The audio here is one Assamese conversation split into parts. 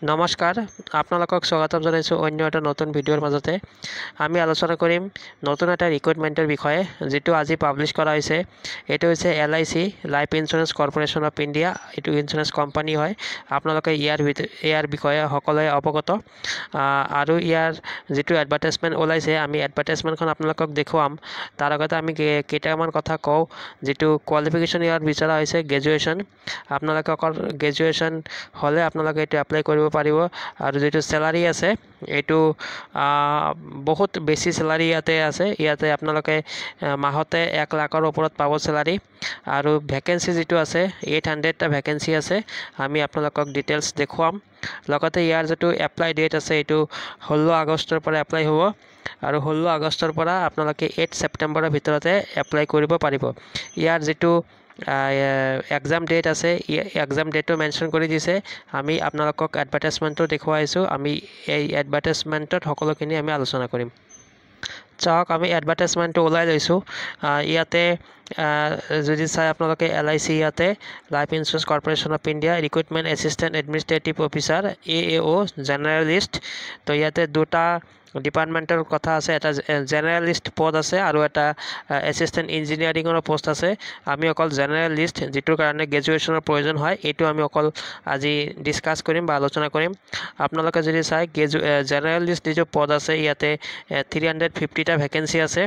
নমস্কাৰ আপোনালোকক স্বাগতম জনাইছোঁ অন্য এটা নতুন ভিডিঅ'ৰ মাজতে আমি আলোচনা কৰিম নতুন এটা ৰিক্ৰুটমেণ্টৰ বিষয়ে যেটো আজি পাব্লিছ কৰা হৈছে এটো হৈছে LIC life insurance corporation of India এটো ইন্সুৰেন্স কোম্পানী হয় আপোনালোকে ইয়াৰ বিষয়ে সকলোৱে অৱগত আৰু ইয়াৰ যেটো এডভাৰটাইজমেণ্ট ওলাইছে আমি এডভাৰটাইজমেণ্টখন আপোনালোকক দেখুৱাম তাৰ আগতে আমি কেইটামান কথা কওঁ যেটো কোৱালিফিকেশ্যন ইয়াৰ বিচৰা হৈছে গ্ৰেজুৱেশ্যন আপোনালোকে অকল গ্ৰেজুৱেশ্যন হলে আপোনালোকে এটো এপ্লাই কৰিব পাৰিব আৰু যেটো স্যালাৰি আছে এটো বহুত বেছি স্যালাৰি ইয়াতে আপোনালোকে মাহতে 1 লাখৰ ওপৰত পাব স্যালাৰি আৰু ভ্যাকেন্সি যেটো আছে 800 টা ভ্যাকেন্সি আছে আমি আপোনালোকক ডিটেইলছ দেখুৱাম লগতে ইয়াৰ যেটো এপ্লাই ডেট আছে এটো 16 আগষ্টৰ পৰা এপ্লাই হ'ব আৰু 16 আগষ্টৰ পৰা আপোনালোকে 8 ছেপ্টেম্বৰৰ ভিতৰতে এপ্লাই কৰিব পাৰিব ইয়াৰ যেটো এক্সাম ডেট আছে এক্সাম ডেটটো মেনশন কৰি দিছে আমি আপোনালোকক এডভাৰটাইজমেণ্টটো দেখুৱাইছো আমি এই এডভাৰটাইজমেণ্টত সকলোখিনি আমি আলোচনা কৰিম চাওক আমি এডভাৰটাইজমেণ্টটো ওলাই লৈছো ইয়াতে যদি চাই আপোনালোকে LIC ইয়াতে life insurance corporation of India recruitment assistant administrative officer AAO জেনেৰেলিষ্ট তো ইয়াতে দুটা ডিপাৰ্টমেণ্টৰ কথা আছে এটা জেনেৰেলিষ্ট পদ আছে আৰু এটা এছিষ্টেণ্ট ইঞ্জিনিয়াৰিঙৰ পোষ্ট আছে আমি অকল জেনেৰেলিষ্ট যেটোৰ কাৰণে গ্ৰেজুৱেশ্যনৰ প্ৰয়োজন হয় এটো আমি অকল আজি ডিসকাস কৰিম বা আলোচনা কৰিম আপোনালোকে যদি চাই জেনেৰেলিষ্ট যেটো পদ আছে ইয়াতে 350 টা ভ্যাকেন্সি আছে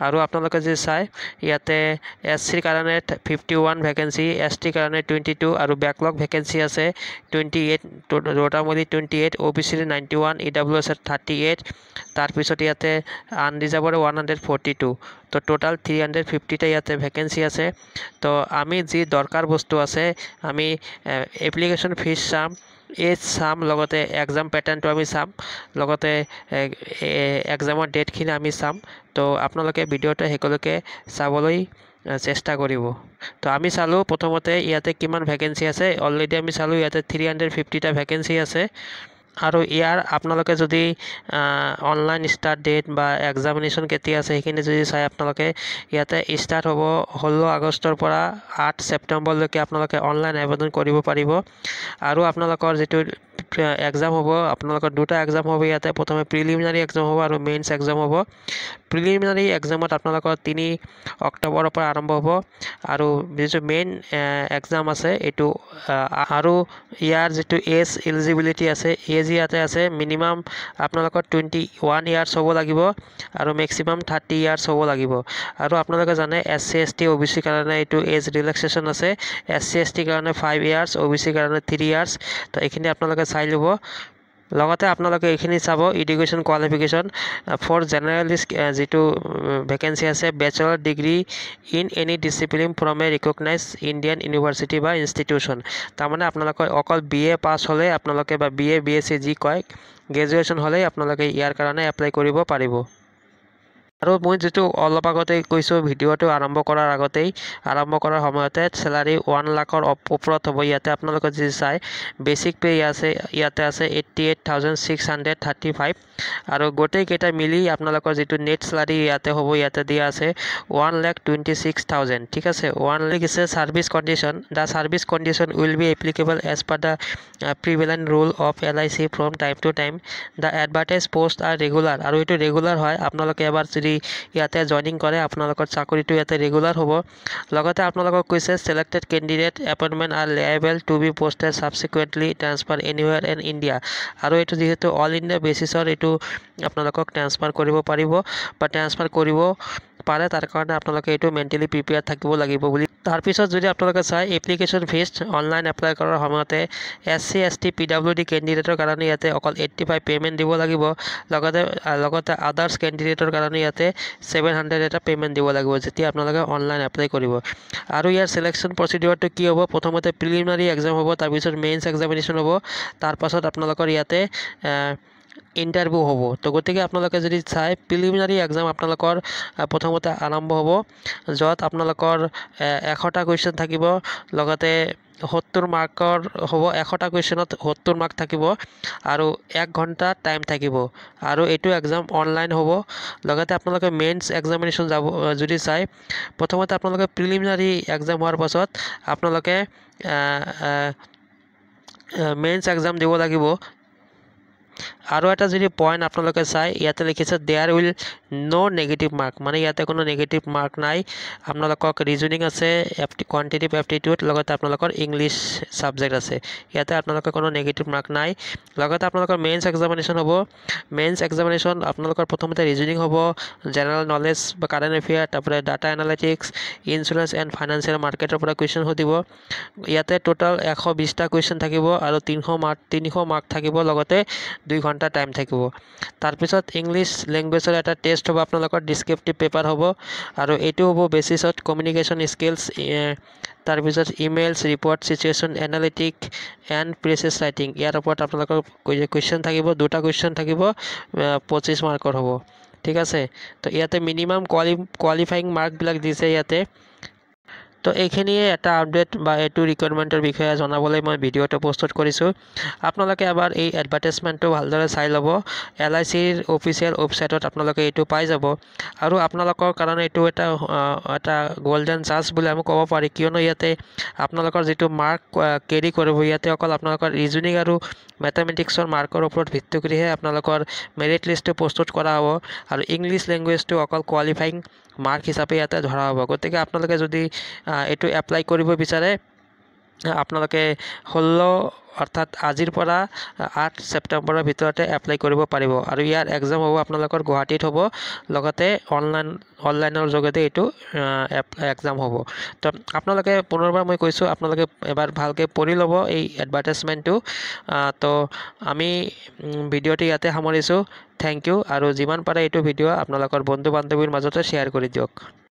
আৰু আপোনালোকে যদি চাই ইয়াতে SC ৰ কাৰণে 51 ভ্যাকেন্সি ST ৰ কাৰণে 22 আৰু ব্যাকলগ ভ্যাকেন্সি আছে 28 টোটালি 28 OBC ৰ 91 EWS ৰ 38 তাৰ পিছত ইয়াতে আনৰিজাৰ্ভৰ 142 তো টোটাল 350 টা ইয়াতে ভ্যাকেন্সি আছে তো আমি যি দৰকাৰ বস্তু আছে আমি এপ্লিকেশন ফিস চাম এজ চাম লগতে এক্সাম প্যাটাৰ্নটো আমি চাম লগতে এক্সামৰ ডেটখিনি আমি চাম তো আপোনালোকে ভিডিঅ'টো হেকলৈকে চাবলৈ চেষ্টা কৰিব তো আমি চালো প্ৰথমতে ইয়াতে কিমান ভ্যাকেন্সি আছে অলৰেডি আমি চালো ইয়াতে 350 টা ভ্যাকেন্সি আছে আৰু ইয়াৰ আপোনালোকে যদি অনলাইন স্টাৰ্ট ডেট বা এক্সামিনেশ্যন কেতিয়া আছে সেইখিনি যদি চাই আপোনালোকে ইয়াতে স্টাৰ্ট হ'ব 16 আগষ্টৰ পৰা 8 ছেপ্টেম্বৰলৈকে আপোনালোকে অনলাইন আবেদন কৰিব পাৰিব আৰু আপোনালোকৰ যেটো এক্সাম হ'ব আপোনালোকৰ দুটা এক্সাম হ'ব ইয়াতে প্ৰথমে প্ৰিলিমিনাৰী এক্সাম হ'ব আৰু মেইনছ এক্সাম হ'ব প্ৰিলিমিনাৰী এক্সামত আপোনালোকৰ 3 অক্টোবৰৰ পৰা আৰম্ভ হ'ব আৰু যেটো মেইন এক্সাম আছে এটো আৰু ইয়াৰ যেটো এজ এলিজিবিলিটি আছে এজ ইয়াতে আছে মিনিমাম আপোনালোকৰ 21 ইয়াৰ্স হ'ব লাগিব আৰু ম্যাক্সিমাম 30 ইয়াৰ্স হ'ব লাগিব আৰু আপোনালোকে জানে SC ST OBC কাৰণে এটো এজ ৰিলেক্সেশন আছে SC ST কাৰণে 5 ইয়াৰ্স OBC কাৰণে 3 ইয়াৰ্স তো এইখিনি আপোনালোকে চাই লব লগতে আপোনালোকে এইখিনি চাব এডুকেশ্যন কোৱালিফিকেশ্যন ফৰ জেনেৰেলিষ্ট যেটো ভ্যাকেন্সি আছে bachelor degree in any discipline from a recognised Indian university বা ইনষ্টিটিউশন তাৰমানে আপোনালোকে অকল BA পাছ হলে আপোনালোকে বা BA BSc যি কয় গ্ৰেজুৱেশ্যন হলে আপোনালোকে ইয়াৰ কাৰণে এপ্লাই কৰিব পাৰিব আৰু মই যেটো অলপ আগতে কৈছো ভিডিঅটো আৰম্ভ কৰাৰ সময়তে স্যালাৰি 1 লাখৰ ওপৰত হ'ব ইয়াতে আপোনালোকে যদি চাই বেসিক পে ইয়াতে আছে 88,635 আৰু গোটেই কেইটা মিলি আপোনালোকৰ যেটো নেট স্যালাৰি ইয়াতে হ'ব ইয়াতে দিয়া আছে 1,26,000 ঠিক আছে 1 lakh is a service condition the service condition will be applicable as per the prevalent rule of LIC from time to time the advertised posts are regular আৰু এটো ৰেগুলাৰ হয় আপোনালোকে এবাৰ যদি ইয়াতে জয়েনিং কৰে আপোনালোকৰ চাকৰিটো ইয়াতে ৰেগুলাৰ হ'ব লগতে আপোনালোকক কৈছে selected candidate appointment are liable to be posted subsequently transfer anywhere in India আৰু এটো যেহেতু অল ইণ্ডিয়া বেসিছৰ এটো আপোনালোকক ট্ৰান্সফাৰ কৰিব পাৰিব বা ট্ৰান্সফাৰ কৰিব পাৰে তাৰ কাৰণে আপোনালোকে এটো মেন্টালি প্ৰিপেয়াৰ থাকিব লাগিব বুলি তাৰ পিছত যদি আপোনালোকে চাই এপ্লিকেশন ফিস অনলাইন এপ্লাই কৰাৰ সময়তে SC ST PWD ক্যান্ডিডেটৰ কাৰণে ইয়াতে অকল 85 পেমেন্ট দিব লাগিব লগতে আদাৰ্স ক্যান্ডিডেটৰ কাৰণে ইয়াতে 700 এটা পেমেন্ট দিব লাগিব যেতিয়া আপোনালোকে অনলাইন এপ্লাই কৰিব আৰু ইয়াৰ সিলেকশন প্ৰসিডিউৰটো কি হ'ব প্ৰথমতে প্ৰিলিমিনাৰী এক্সাম হ'ব তাৰ পিছত মেইনছ এক্সামিনেশ্যন হ'ব তাৰ পাছত আপোনালোকৰ ইয়াতে ইন্টাৰভিউ হ'ব তো গতিকে আপোনালোকে যদি চাই প্ৰিলিমিনাৰী এক্সাম আপোনালোকৰ প্ৰথমতে আৰম্ভ হ'ব যত আপোনালোকৰ 100টা কোৱেশ্চন থাকিব লগতে 70 মাৰ্কৰ হ'ব 100টা কোৱেশ্চনত 70 মাৰ্ক থাকিব আৰু 1 ঘণ্টা টাইম থাকিব আৰু এটো এক্সাম অনলাইন হ'ব লগতে আপোনালোকে মেইনছ এক্সামিনেশ্যন যাব যদি চাই প্ৰথমতে আপোনালোকে প্ৰিলিমিনাৰী এক্সাম হোৱাৰ পাছত আপোনালোকে মেইনছ এক্সাম দিব লাগিব। আৰু এটা যদি পইণ্ট আপোনালোকে চাই ইয়াতে লিখিছে there will no' negative mark, মানে ইয়াতে কোনো নেগেটিভ মাৰ্ক নাই। আপোনালোকক ৰিজনিং আছে, কোৱান্টিটিভ এপ্টিটিউড, লগতে আপোনালোকৰ ইংলিছ ছাবজেক্ট আছে। ইয়াতে আপোনালোকৰ কোনো নেগেটিভ মাৰ্ক নাই। লগতে আপোনালোকৰ মেইনছ এক্সামিনেশ্যন হ'ব। মেইনছ এক্সামিনেশ্যন আপোনালোকৰ প্ৰথমতে ৰিজনিং হ'ব, জেনেৰেল নলেজ বা কাৰেণ্ট এফেয়াৰ, তাৰপৰা data analytics, insurance and financial মাৰ্কেটৰ পৰা কুৱেশ্যন সুধিব। ইয়াতে টোটেল 120টা কুৱেশ্যন থাকিব আৰু 300 মাৰ্ক থাকিব, লগতে 2 ঘণ্টা টাইম থাকিব। তাৰপিছত ইংলিছ লেংগুৱেজৰ এটা টেষ্ট হ'ব, আপোনালোকৰ ডিছক্ৰিপটিভ পেপাৰ হ'ব, আৰু এইটো হ'ব বেচিছত কমিউনিকেশ্যন স্কিলছ। তাৰপিছত ইমেইলছ, ৰিপৰ্ট, চিচুৱেশ্যন এনালিটিক এণ্ড প্ৰেচেছ ৰাইটিং, ইয়াৰ ওপৰত আপোনালোকৰ কুৱেশ্যন থাকিব। 2টা কুৱেশ্যন থাকিব, 25 মাৰ্কৰ হ'ব। ঠিক আছে, তো ইয়াতে মিনিমাম কোৱালিফাইং মাৰ্কবিলাক দিছে ইয়াতে। তো এইখিনিয়ে এটা আপডেট বা এইটো ৰিকুৱাৰমেণ্টৰ বিষয়ে জনাবলৈ মই ভিডিঅ'টো প্ৰস্তুত কৰিছোঁ। আপোনালোকে এবাৰ এই এডভাৰটাইজমেণ্টটো ভালদৰে চাই ল'ব। LICৰ অফিচিয়েল ৱেবছাইটত আপোনালোকে এইটো পাই যাব। আৰু আপোনালোকৰ কাৰণে এইটো এটা গল্ডেন চান্স বুলি আমি ক'ব পাৰি, কিয়নো ইয়াতে আপোনালোকৰ যিটো মাৰ্ক কেৰি কৰিব, ইয়াতে অকল আপোনালোকৰ ৰিজনিং আৰু মেথামেটিক্সৰ মাৰ্কৰ ওপৰত ভিত্তি কৰিহে আপোনালোকৰ মেৰিট লিষ্টটো প্ৰস্তুত কৰা হ'ব, আৰু ইংলিছ লেংগুৱেজটো অকল কোৱালিফাইং মাৰ্ক হিচাপে ইয়াতে ধৰা হ'ব। গতিকে আপোনালোকে যদি এইটো এপ্লাই কৰিব বিচাৰে, আপোনালোকে 16 অৰ্থাৎ আজিৰ পৰা 8 ছেপ্টেম্বৰৰ ভিতৰতে এপ্লাই কৰিব পাৰিব। আৰু ইয়াৰ এক্সাম হ'ব আপোনালোকৰ গুৱাহাটীত হ'ব, লগতে অনলাইনৰ যোগেদি এইটো এক্সাম হ'ব। তো আপোনালোকে পুনৰবাৰ মই কৈছোঁ, আপোনালোকে এবাৰ ভালকৈ পঢ়ি ল'ব এই এডভাৰটাইজমেণ্টটো। তো আমি ভিডিঅ'টো ইয়াতে সামৰিছোঁ। Thank you. আৰু যিমান পাৰে এইটো ভিডিঅ' আপোনালোকৰ বন্ধু বান্ধৱীৰ মাজতে শ্বেয়াৰ কৰি দিয়ক।